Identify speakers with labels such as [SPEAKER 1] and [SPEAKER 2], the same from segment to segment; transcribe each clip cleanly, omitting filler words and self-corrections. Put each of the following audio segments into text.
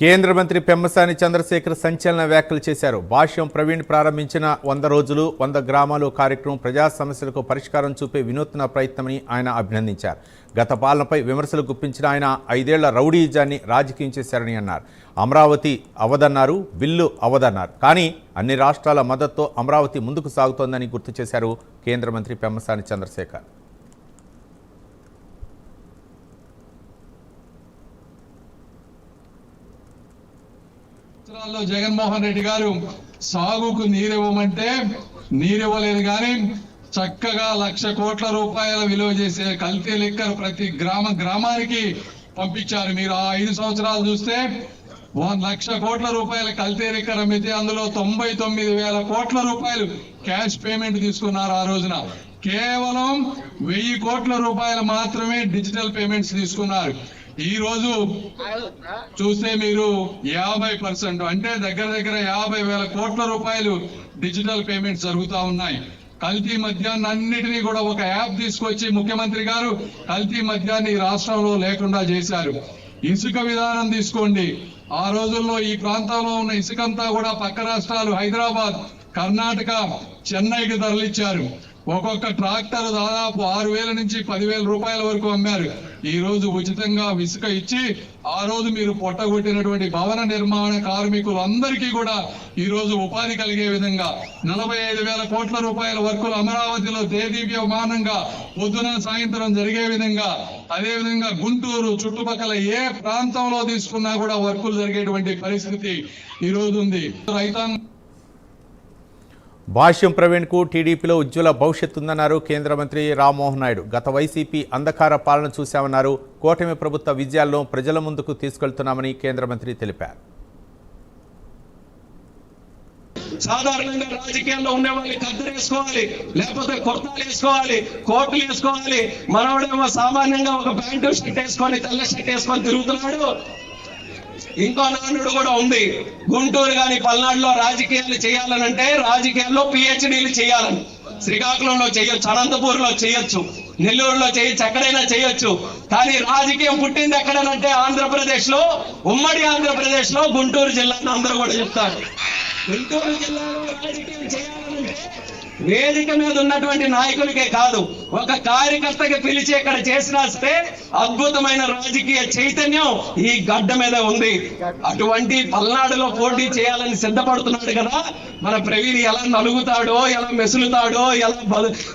[SPEAKER 1] కేంద్ర మంత్రి పెమ్మసాని చంద్రశేఖర్ సంచలన వ్యాఖ్యలు చేశారు. భాష్యం ప్రవీణ్ ప్రారంభించిన 100 రోజులు 100 గ్రామాలు కార్యక్రమం ప్రజా సమస్యలకు పరిష్కారం చూపే వినూత్న ప్రయత్నమని ఆయన అభినందించారు. గత పాలనపై విమర్శలు గుప్పించిన ఆయన 5 ఏళ్ల రౌడీజాన్ని రాజకీయం చేశారని అన్నారు. అమరావతి అవదన్నారు, బిల్లు అవదన్నారు. కానీ అన్ని రాష్ట్రాల మద్దతుతో అమరావతి ముందుకు సాగుతోందని గుర్తు చేశారు కేంద్ర మంత్రి పెమ్మసాని చంద్రశేఖర్.
[SPEAKER 2] జగన్మోహన్ రెడ్డి గారు సాగుకు నీరివ్వమంటే నీరివ్వలేదు, కానీ చక్కగా 1,00,000 కోట్ల రూపాయల విలువ చేసే కల్తీ లిక్కర్ ప్రతి గ్రామానికి పంపించారు. మీరు ఆ 5 సంవత్సరాలు చూస్తే 1,00,000 కోట్ల రూపాయల కల్తీ లిక్కర్ అమ్మితే అందులో 99,000 కోట్ల రూపాయలు క్యాష్ పేమెంట్ తీసుకున్నారు. ఆ రోజున కేవలం 1,000 కోట్ల రూపాయలు మాత్రమే డిజిటల్ పేమెంట్స్ తీసుకున్నారు. ఈ రోజు చూస్తే మీరు 50% అంటే దగ్గర 50,000 కోట్ల రూపాయలు డిజిటల్ పేమెంట్స్ జరుగుతూ ఉన్నాయి. కల్తీ మద్యాన్ని అన్నిటినీ కూడా ఒక యాప్ తీసుకొచ్చి ముఖ్యమంత్రి గారు కల్తీ మద్యాన్ని రాష్ట్రంలో లేకుండా చేశారు. ఇసుక విధానం తీసుకోండి. ఆ రోజుల్లో ఈ ప్రాంతంలో ఉన్న ఇసుకంతా కూడా పక్క రాష్ట్రాలు హైదరాబాద్, కర్ణాటక, చెన్నైకి తరలిచ్చారు. ఒక్కొక్క ట్రాక్టర్ దాదాపు 6,000 నుంచి 10,000 రూపాయల వరకు అమ్మారు. ఈ రోజు ఉచితంగా ఇసుక ఇచ్చి ఆ రోజు మీరు పొట్టగొట్టినటువంటి భవన నిర్మాణ కార్మికులందరికీ కూడా ఈ రోజు ఉపాధి కలిగే విధంగా 45,000 కోట్ల రూపాయల వర్కులు అమరావతిలో దేదీప్యమానంగా పొద్దున సాయంత్రం జరిగే విధంగా, అదేవిధంగా గుంటూరు చుట్టుపక్కల ఏ ప్రాంతంలో తీసుకున్నా కూడా వర్కులు జరిగేటువంటి పరిస్థితి ఈ రోజు ఉంది. రైతాంగం
[SPEAKER 1] భాష్యం ప్రవీణ్కు టీడీపీలో ఉజ్వల భవిష్యత్తు ఉందన్నారు కేంద్ర మంత్రి రామ్మోహన్ నాయుడు. గత వైసీపీ అంధకార పాలన చూశామన్నారు. కూటమి ప్రభుత్వ విజయాలను ప్రజల ముందుకు తీసుకెళ్తున్నామని కేంద్ర మంత్రి తెలిపారు.
[SPEAKER 3] సాధారణంగా రాజకీయాల్లో ఉండే వాళ్ళు కద్దరు వేసుకోవాలి, లేకపోతే కుర్తాలు వేసుకోవాలి, కోట్లు వేసుకోవాలి. మనవాడేమో సామాన్యంగా ఒక ప్యాంటు షర్ట్ వేసుకొని తెల్ల షర్ట్ వేసుకొని తిరుగుతున్నాడు. ఇంకో నానుడు కూడా ఉంది. గుంటూరు కానీ పల్నాడులో రాజకీయాలు చేయాలనంటే రాజకీయాల్లో PhDలు చేయాలని. శ్రీకాకుళంలో చేయొచ్చు, అనంతపూర్లో చేయొచ్చు, నెల్లూరులో చేయొచ్చు, ఎక్కడైనా చేయొచ్చు. కానీ రాజకీయం పుట్టింది ఎక్కడనంటే ఆంధ్రప్రదేశ్ లో, ఉమ్మడి ఆంధ్రప్రదేశ్ లో గుంటూరు జిల్లాను అందరూ కూడా చెప్తారు. గుంటూరు జిల్లాలో రాజకీయం చేయాలనంటే వేదిక మీద ఉన్నటువంటి నాయకులకే కాదు, ఒక కార్యకర్తకి పిలిచి ఇక్కడ చేసినాస్తే అద్భుతమైన రాజకీయ చైతన్యం ఈ గడ్డ మీద ఉంది. అటువంటి పల్నాడులో పోటీ చేయాలని సిద్ధపడుతున్నాడు కదా మన ప్రవీణ్. ఎలా నలుగుతాడో, ఎలా మెసులుతాడో, ఎలా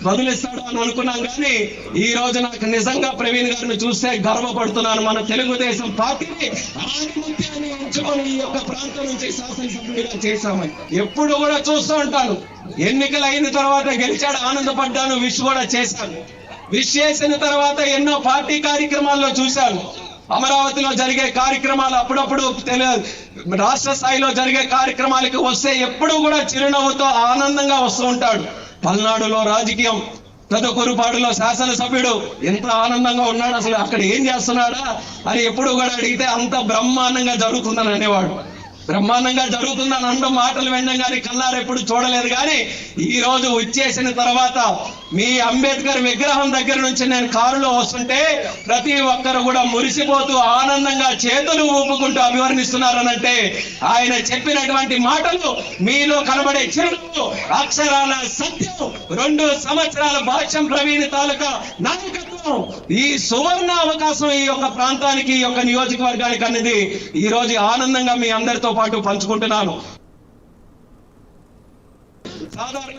[SPEAKER 3] బదులిస్తాడో అని అనుకున్నాం. కానీ ఈ రోజు నాకు నిజంగా ప్రవీణ్ గారిని చూస్తే గర్వపడుతున్నాను. మన తెలుగుదేశం పార్టీని ఆధిపత్యాన్ని ఎంచుకొని ఈ యొక్క ప్రాంతం నుంచి శాసనసభ్యుడిగా చేశామని ఎప్పుడు కూడా చూస్తూ ఉంటాను. ఎన్నికలు అయిన తర్వాత గెలిచాడు, ఆనందపడ్డాను, విష్ కూడా చేశాను. విష్ చేసిన తర్వాత ఎన్నో పార్టీ కార్యక్రమాల్లో చూశాను. అమరావతిలో జరిగే కార్యక్రమాలు అప్పుడప్పుడు రాష్ట్ర స్థాయిలో జరిగే కార్యక్రమాలకి వస్తే ఎప్పుడు కూడా చిరునవ్వుతో ఆనందంగా వస్తూ ఉంటాడు. పల్నాడులో రాజకీయం, పెదకురుపాడులో శాసనసభ్యుడు ఎంత ఆనందంగా ఉన్నాడు, అసలు అక్కడ ఏం చేస్తున్నాడా అని ఎప్పుడు కూడా అడిగితే అంత బ్రహ్మాండంగా జరుగుతుందని అనేవాడు. బ్రహ్మాండంగా జరుగుతుందని అనడం మాటలు వినడం కానీ కళ్ళారు ఎప్పుడు చూడలేదు. కానీ ఈ రోజు వచ్చేసిన తర్వాత మీ అంబేద్కర్ విగ్రహం దగ్గర నుంచి నేను కారులో వస్తుంటే ప్రతి ఒక్కరు కూడా మురిసిపోతూ ఆనందంగా చేతులు ఊపుకుంటూ అభివర్ణిస్తున్నారనంటే ఆయన చెప్పినటువంటి మాటలు మీలో కనబడే చిరునవ్వు అక్షరాల సత్యం. 2 సంవత్సరాల భాష్యం ప్రవీణ్ తాలూకా నాయకత్వం, ఈ సువర్ణ అవకాశం ఈ యొక్క ప్రాంతానికి, ఈ యొక్క నియోజకవర్గానికి అనేది ఈ రోజు ఆనందంగా మీ అందరితో పాటు పంచుకుంటున్నాను. సాధారణ